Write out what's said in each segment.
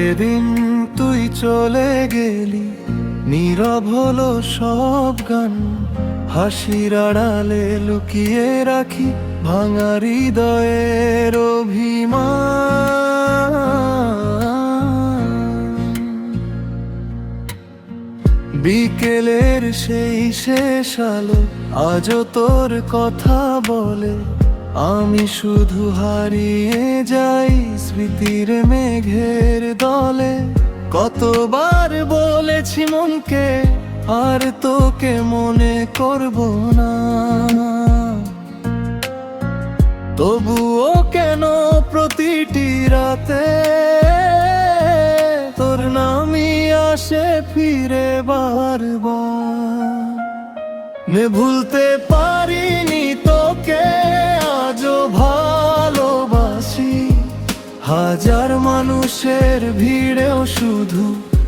যেদিন তুই চলে গেলি, নীরব হলো সব গান। হাসির আড়ালে লুকিয়ে রাখি ভাঙা হৃদয়ের অভিমান। বিকেলের সেই শেষ আলো আজও তোর কথা বলে। আমি শুধু হারিয়ে যাই স্মৃতির মেঘের দলে। কতবার বলেছি মনকে আর তোকে মনে করব না, তবুও কেন প্রতিটি রাতে তোর নামই আসে ফিরে বারবার। ভুলতে পারিনি তোকে, আজও ভালোবাসি। হাজার মানুষের ভিড়েও শুধু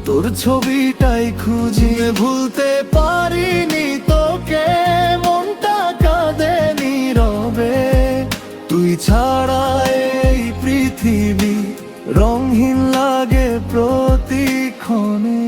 তোর ছবিটাই খুঁজি। ভুলতে পারিনি তোকে, মনটা কাঁদে নীরবে। তুই ছাড়া এই পৃথিবী রঙহীন লাগে প্রতিক্ষণে।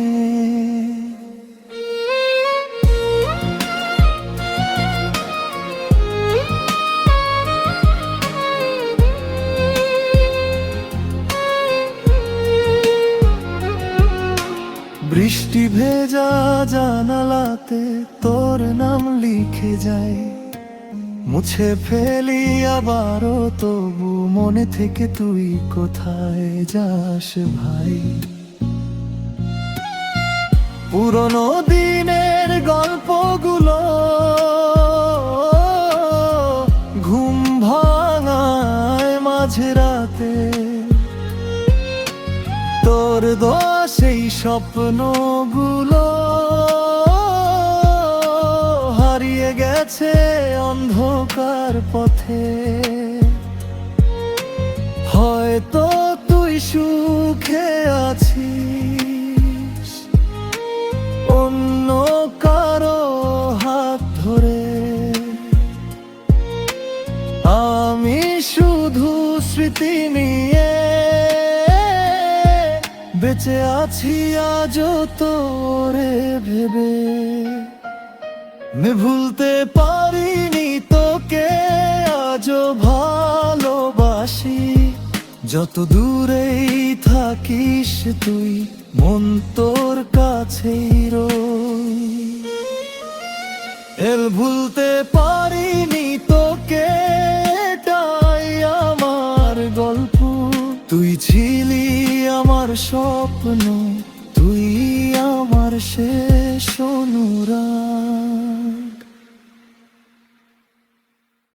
বৃষ্টি ভেজা জানালাতে তোর নাম লিখে যাই। মুছে ফেলি আবারও, তবু মনে থেকে তুই কোথায় যাস ভাই। পুরনো দিনের গল্পগুলো ঘুম ভাঙায় মাঝরাতে। তোর দোষেই স্বপ্নগুলো হারিয়ে গেছে অন্ধকার পথে। হয়তো তুই সুখে আছিস অন্য কারো হাত ধরে। আমি শুধু স্মৃতি নিয়ে বেঁচে আছি আজও তোরে ভেবে। ভুলতে পারিনি তোকে, আজও ভালোবাসি। যত দূরেই থাকিস তুই, মন তোর কাছেই রই। ভুলতে পারিনি তোকে, এটাই আমার গল্প। তুই ছিলি আমার স্বপ্ন, তুই আমার শেষ অনুরাগ।